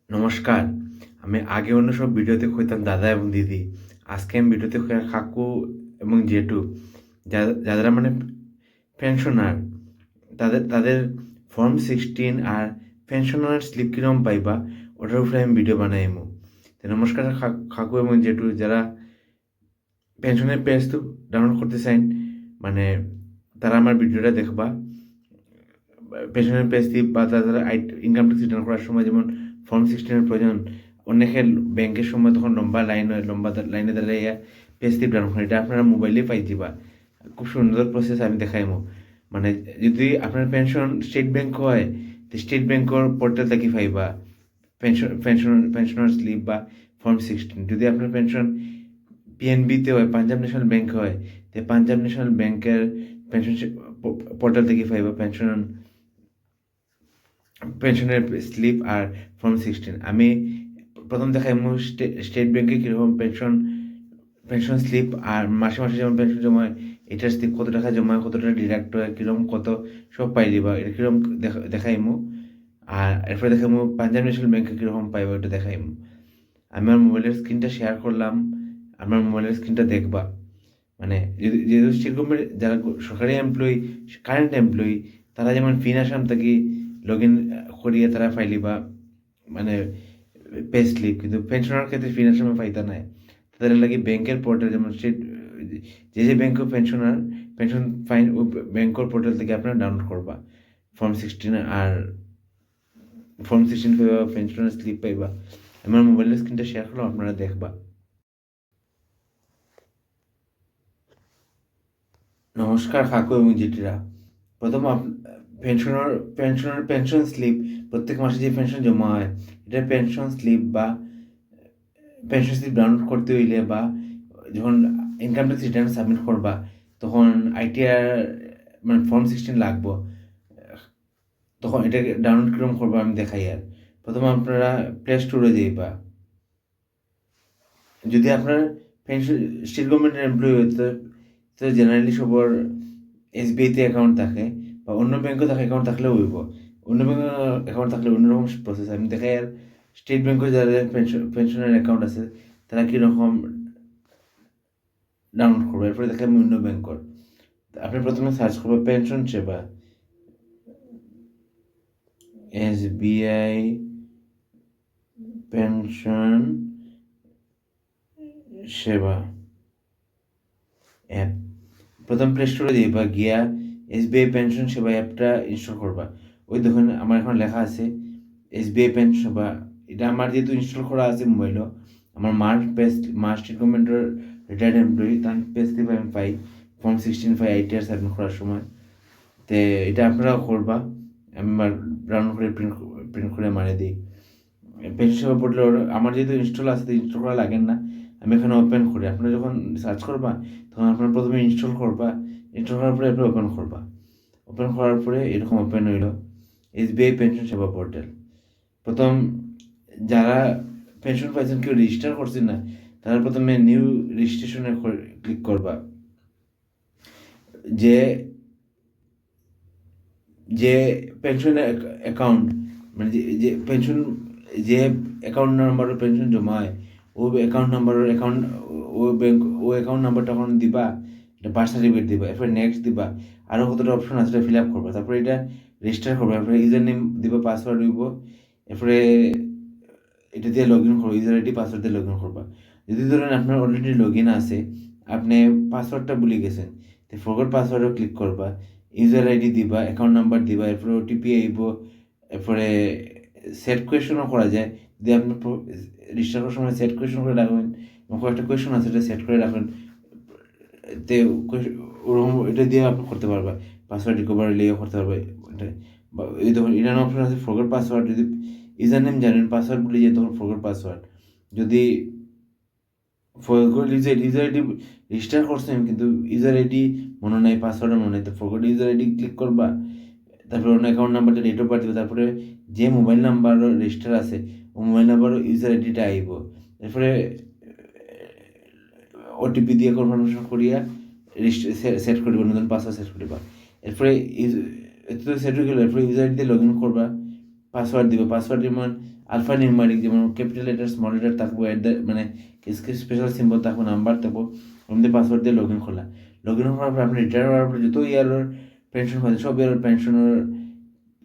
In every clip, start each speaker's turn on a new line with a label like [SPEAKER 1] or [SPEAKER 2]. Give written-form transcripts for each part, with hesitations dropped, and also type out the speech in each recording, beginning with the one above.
[SPEAKER 1] নমস্কার। আমি আগে অন্য সব ভিডিওতে কইতাম দাদা এবং দিদি। আজকে আমি ভিডিওতে কইয়া কাকু এবং জেঠু। যারা মানে পেনশনার তাদের ফর্ম 16 আর পেনশনার স্লিপ কিরকম পাইবা ওটার উপরে আমি ভিডিও বানাইমু। তো নমস্কার কাকু এবং জেঠু, যারা পেনশনের পেজ তো ডাউনলোড করতে চাইন, মানে তারা আমার ভিডিওটা দেখবা। পেনশনের পে স্লিপ বা তারা ইনকাম ট্যাক্স রিটার্ন করার সময় যেমন ফর্ম 16 এর প্রয়োজন, অনেকের ব্যাংকের সময় তখন লম্বা লাইন হয়, লম্বা লাইনে দাঁড়াইয়া পে স্লিপ ডাউন করে। এটা আপনারা মোবাইলে পাই যাবা। খুব সুন্দর প্রসেস আমি দেখাইমু। মানে যদি আপনার পেনশন স্টেট ব্যাংক হয়, তো স্টেট ব্যাংকের পোর্টাল থেকে পাইবা পেনশনার স্লিপ বা ফর্ম 16। যদি আপনার পেনশন পিএনবিতে হয়, পাঞ্জাব ন্যাশনাল ব্যাংক হয়, তো পাঞ্জাব ন্যাশনাল ব্যাংকের পেনশন পোর্টাল থেকে পাইবা পেনশনের স্লিপ আর ফর্ম 16। আমি প্রথম দেখাই স্টেট ব্যাংকে কীরকম পেনশন স্লিপ আর মাসে মাসে যেমন পেনশন জমা হয়, এটার স্লিপ কত টাকা জমা হয়, কত টাকা ডিডাক্ট হয়, কীরকম কত সব পাই দিবা। এটা কীরকম দেখাইমু। আর এরপরে দেখাইমু পাঞ্জাব ন্যাশনাল ব্যাংকে কীরকম পাইব, এটা দেখাইমু। আমার মোবাইলের স্ক্রিনটা শেয়ার করলাম, আমার মোবাইলের স্ক্রিনটা দেখবা। মানে যেহেতু স্টেট গভর্নমেন্ট যারা সরকারি এমপ্লয়ি, কারেন্ট এমপ্লয়ি, তারা যেমন ফিন আসাম থেকে লগ ইন করিয়ে তারা ফাইলি বা মানে পে স্লিপ, কিন্তু পেনশনার ক্ষেত্রে ফিন আসামে ফাইতা নাই। তাদের লাগে ব্যাংকের পোর্টাল, যেমন স্টেট যে ব্যাংক পেনশন ফাইন ওই ব্যাংকের পোর্টাল থেকে আপনারা ডাউনলোড করবা ফর্ম 16। আর ফর্ম 16 পাইবা, পেনশনার স্লিপ পাইবা। আমার মোবাইলের স্ক্রিনটা শেয়ার করলাম, আপনারা দেখবা। নমস্কার কাকু এবং জেঠিরা। প্রথম পেনশন স্লিপ, প্রত্যেক মাসে যে পেনশন জমা হয়, এটা পেনশন স্লিপ বা পেনশন স্লিপ ডাউনলোড করতে হইলে বা যখন ইনকাম ট্যাক্স রিটার্ন সাবমিট করবা, তখন আইটিআর মানে ফর্ম 16 লাগবো। তখন এটাকে ডাউনলোড কীরকম করবা আমি দেখাই। আর প্রথম আপনারা প্লে স্টোরে যাইবা। যদি আপনার পেনশন স্টেট গভর্নমেন্টের এমপ্লয়ি হইতে, তো জেনারেলি সবার এসবিআইতে অ্যাকাউন্ট থাকে বা অন্য ব্যাংকেও থাকে, অ্যাকাউন্ট থাকলেও হইব। অন্য ব্যাংকের অ্যাকাউন্ট থাকলে অন্যরকম প্রসেস আমি দেখাই। আর স্টেট ব্যাংকের যাদের পেনশনের অ্যাকাউন্ট আছে, তারা কীরকম ডাউনলোড করবো, এরপরে দেখে আমি অন্য ব্যাংকর। আপনি প্রথমে সার্চ করবো পেনশন সেবা, এসবিআই পেনশন সেবা অ্যাপ। প্রথম প্লে স্টোরে যাইবা, গিয়া এসবিআই পেনশন সেবা অ্যাপটা ইনস্টল করবা। ওই দেখুন আমার এখন লেখা আছে এসবিআই পেনশন সেবা। এটা আমার যেহেতু ইনস্টল করা আছে মোবাইলও, আমার মার স্টেট গভর্নমেন্টের রিটায়ার্ড এমপ্লয়ি, তার পেজ থেকে আমি পাই ফর্ম 16 পাই আইটিআর সাবমিট করার সময়। তো এটা আপনারাও করবা। আমি ডাউনলোড করে প্রিন্ট করে মারিয়ে দিই। পেনশন সেবা পোর্টাল আমার যেহেতু ইনস্টল আছে, ইনস্টল করা লাগেন না। আমি এখানে ওপেন করি। আপনারা যখন সার্চ করবা, তখন আপনারা প্রথমে ইনস্টল করবা। ইনস্টল করার পরে এরপরে ওপেন করবা। ওপেন করার পরে এরকম ওপেন হইল এসবিআই পেনশন সেবা পোর্টাল। প্রথম যারা পেনশন পাইছেন, কেউ রেজিস্টার করছেন না, তারা প্রথমে নিউ রেজিস্ট্রেশনে ক্লিক করবা। যে যে পেনশন অ্যাকাউন্ট মানে যে পেনশন যে অ্যাকাউন্ট নাম্বারও পেনশন জমা হয়, ও অ্যাকাউন্ট নাম্বারের ও অ্যাকাউন্ট নাম্বারটা এখন দিবা, এটা বার্থ সার্টিফিকেট দিবা, এরপরে নেক্সট দিবা। আরও কতটা অপশন আছে, এটা ফিল আপ করবা। তারপরে এটা রেজিস্টার করবা, এরপরে ইউজার নেম দিবা, পাসওয়ার্ড দিব, এরপরে এটা দিয়ে লগ ইন করবো, ইউজার আইডি পাসওয়ার্ড দিয়ে লগ ইন করবা। যদি ধরেন আপনার অলরেডি লগ ইন আছে, আপনি পাসওয়ার্ডটা ভুলে গেছেন, তো ফরগট পাসওয়ার্ডও ক্লিক করবা, ইউজার আইডি দিবা, অ্যাকাউন্ট নাম্বার দিবা, এরপরে ওটিপি আইব, এরপরে সেট কোয়েশনও করা যায়। যদি আপনি রেজিস্টার করার সময় সেট কোয়েশন করে রাখবেন, কয়েকটা কোয়েশন আছে, এটা সেট করে রাখবেন, তে ওরকম এটা দিয়ে আপনি করতে পারবা। পাসওয়ার্ড রিকভারি লিয়েও করতে পারবে। এটা বা এই দেখুন এটার অপশন আছে ফরগট পাসওয়ার্ড। যদি ইউজার নেম জানেন, পাসওয়ার্ড ভুলে যায়, তখন ফরগট পাসওয়ার্ড। যদি ফরগট ইউজার আইডি রেজিস্টার করছেন কিন্তু ইউজার আইডি মনে নাই, পাসওয়ার্ডও মনে নাই, তো ফরগট ইউজার আইডি ক্লিক করবা। তারপরে অন্য অ্যাকাউন্ট নাম্বারটা ডেট অফ বার্থ দেবে, তারপরে যে মোবাইল নাম্বার রেজিস্টার আছে ও মোবাইল নাম্বার ইউজার আইডিটা আইব। এরপরে ওটিপি দিয়ে কনফার্মেশন করিয়া সেট করিবা, নতুন পাসওয়ার্ড সেট করিবা। এরপরে সেট হয়ে গেলে এরপরে ইউজার আইডি দিয়ে লগ ইন করবা, পাসওয়ার্ড দিবা। পাসওয়ার্ড যেমন আলফা নিউমারিক যেমন ক্যাপিটাল লেটার স্মল লেটার থাকবো, মানে স্পেশাল সিম্বল থাকবো, নাম্বার থাকবো, আমাদের পাসওয়ার্ড দিয়ে লগ ইন খোলা। লগ ইন করার পর আপনি রিটায়ার হওয়ার পর যত ইয়ারের পেনশন পাচ্ছেন সব ইয়ারের পেনশনের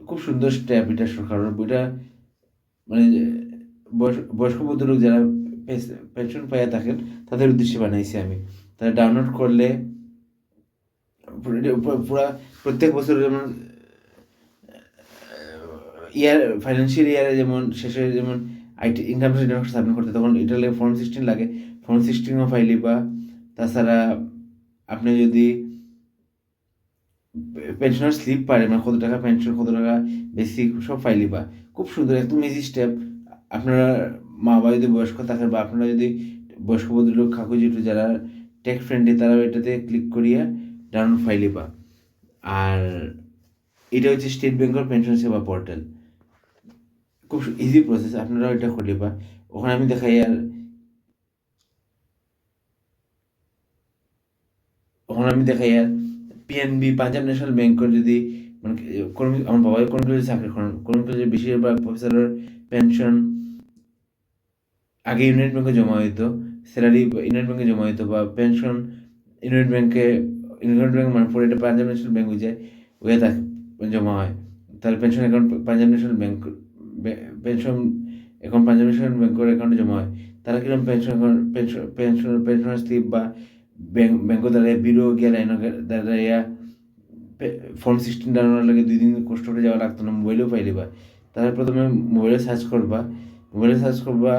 [SPEAKER 1] খুব সুন্দর স্টেপ এটা সরকারের বইটা, মানে বয়স্ক বুদ্ধ লোক যারা পেনশন পাইয়া থাকেন তাদের উদ্দেশ্যে বানাইছি আমি। তারা ডাউনলোড করলে পুরা প্রত্যেক বছর যেমন ফাইন্যান্সিয়াল ইয়ারে যেমন শেষে যেমন আইটি ইনকাম ট্যাক্স সাবমিট করতে, তখন এটা লাগে ফর্ম 16 লাগে, ফর্ম 16ও ফাইলি বা তাছাড়া আপনি যদি পেনশনের স্লিপ পারে, মানে কত টাকা পেনশন, কত টাকা বেসিক সব ফাইলি বা খুব সুন্দর একদম ইজি স্টেপ। আপনারা মা বাবা যদি বয়স্ক থাকেন বা আপনারা যদি বয়স্ক ভদ্রলোক কাকু জেঠু যারা টেক ফ্রেন্ডলি তারা এটাতে ক্লিক করিয়া ডাউনলোড ফাইলি বা। আর এটা হচ্ছে স্টেট বেঙ্গল পেনশন সেবা পোর্টাল, খুব ইজি প্রসেস, আপনারাও এটা করলে বা। ওখানে আমি দেখাই আর পিএনবি পাঞ্জাব ন্যাশনাল ব্যাংকের যদি মানে আমার বাবা কোনো কিছু চাকরি করেন, কোনো কিছু বেশিরভাগ প্রফেসরের পেনশন আগে ইউনিয়ন ব্যাংকে জমা হইতো, স্যালারি ইউনিয়ন ব্যাংকে জমা হইতো বা পেনশন ইউনিয়ন ব্যাংকে, ইউনিয়ন ব্যাংক মানে পরে এটা পাঞ্জাব ন্যাশনাল ব্যাংক হয়ে যায়, ওয়ে তাকে জমা হয়। তাহলে pension account Punjab national bank, pension account Punjab national ব্যাংকের অ্যাকাউন্টে জমা হয়। তারা কিরকম পেনশনের স্লিপ বা ব্যাংক দ্বারা বিরো গিয়া লাইন দ্বারা ফর্ম 16 ডাউনলোড লাগে 2 দিন কষ্ট করে যাওয়া লাগতো না, মোবাইলেও পাইলে বা। তারা প্রথমে মোবাইলে সার্চ করবা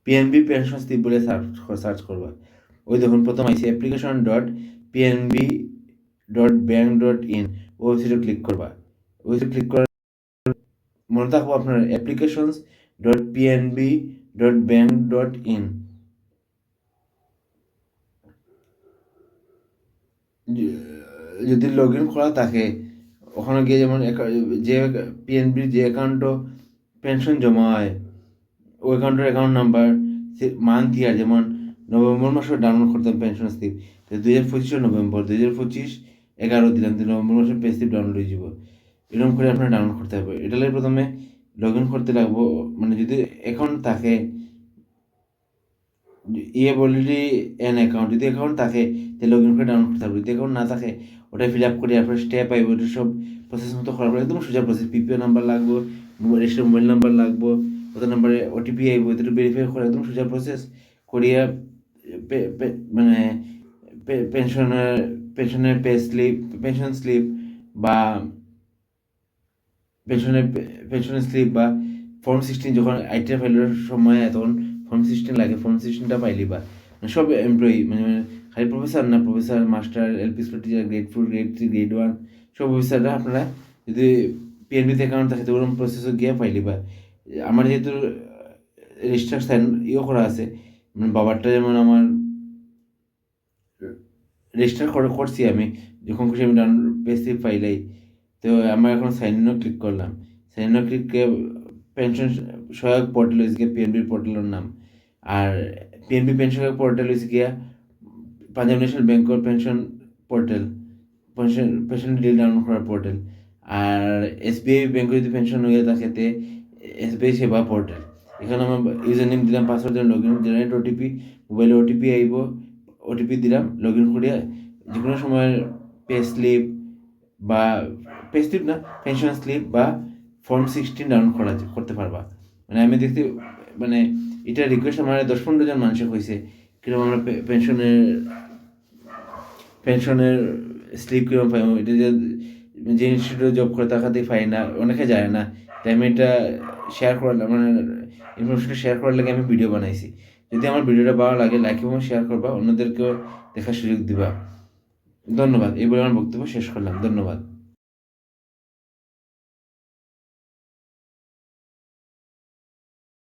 [SPEAKER 1] পিএনবি পেনশন স্লিপ বলে সার্চ করবা। ওই দেখুন প্রথম আইসি application.pnb.bank.in ওয়েবসাইটে ক্লিক করবা। ওয়েবসাইটে ক্লিক করার মনে থাকবো আপনার applications.pnb.bank.in। যদি লগ ইন করা থাকে ওখানে গিয়ে যেমন যে পিএনবির যে অ্যাকাউন্টও পেনশন জমা হয় ওই অ্যাকাউন্টের অ্যাকাউন্ট নাম্বার মান্থ ইয়ার, যেমন নভেম্বর মাসে ডাউনলোড করতাম পেনশন স্লিপ, 2025 নভেম্বর, 2025 11 দিলাম, নভেম্বর মাসে পে স্লিপ ডাউনলোড হয়ে যাব। এরকম করে আপনার ডাউনলোড করতে হবে। এটা লাগে প্রথমে লগ ইন করতে লাগবো, মানে যদি অ্যাকাউন্ট থাকে অলরেডি এন অ্যাকাউন্ট, যদি অ্যাকাউন্ট থাকে তাহলে লগ ইন করে ডাউনলোড করতে হবে। যদি অ্যাকাউন্ট না থাকে ওটা ফিল আপ করে আপনার স্টেপ আইব, ওটা সব প্রসেস মতো করার পর একদম সোজা প্রসেস। পিপিও নাম্বার লাগবো, রেজিস্টার মোবাইল নাম্বার লাগবো, ওদের নাম্বারে ওটিপি আইব, এটা ভেরিফাই করে একদম সোজা প্রসেস করিয়া মানে পেনশনের পেনশন স্লিপ বা পেনশনের স্লিপ বা ফর্ম 16 যখন আইটিআর ফাইলের সময় তখন ফর্ম 16 লাগে, ফর্ম 16টা পাইলি বা। মানে সব এমপ্লয়ি মানে খালি প্রফেসর না, professor, master, LP school teacher, grade 4, grade 3, grade 1 সব অফিসাররা আপনারা যদি পিএনবিতে অ্যাকাউন্ট থাকে তো ওরকম প্রসেসও গিয়ে পাইলি বা। আমার যেহেতু রেজিস্টার সাইন করা আছে, মানে বাবারটা যেমন আমার রেজিস্টার করছি আমি, যখন খুশি আমি ডাউনলোড পেসি ফাইলাই, তো আমার এখন সাইন ইনও ক্লিক করলাম। সাইন ইনও ক্লিক করে পেনশন সহায়ক পোর্টাল হয়েছে গিয়ে পিএনবি পোর্টালের নাম। আর পিএনবি পেনশন সহায়ক পোর্টাল হয়েছে গিয়া পাঞ্জাব ন্যাশনাল ব্যাংকের pension portal, pension detail download করার পোর্টাল। আর এসবিআই ব্যাংকে যদি পেনশন হয়ে থাকে তে এসবিআই সেবা পোর্টাল। এখানে আমার ইউজার নেম দিলাম, পাসওয়ার্ড দিলাম, লগ ইন, জেনারেট ওটিপি, মোবাইলে ওটিপি আইব, ওটিপি দিলাম, লগ ইন করিয়া যে কোনো সময় পে স্লিপ বা না পেনশন স্লিপ বা ফর্ম 16 ডাউনলোড করতে পারবা। মানে আমি দেখতে মানে এটা রিকোয়েস্ট আমার 10-15 জন মানুষের হয়েছে, কিরকম আমরা পেনশনের স্লিপ কীরকম পাই, এটা যে ইনস্টিটিউটে জব করে তাকাতেই পাই না, অনেকে যায় না। তাই আমি এটা শেয়ার করার মানে ইনফরমেশনটা শেয়ার করার লাগে আমি ভিডিও বানাইছি। যদি আমার ভিডিওটা ভালো লাগে লাইক এবং শেয়ার করবা, অন্যদেরকেও দেখার সুযোগ দিবা। ধন্যবাদ। এই বলে আমার বক্তব্য শেষ করলাম। ধন্যবাদ।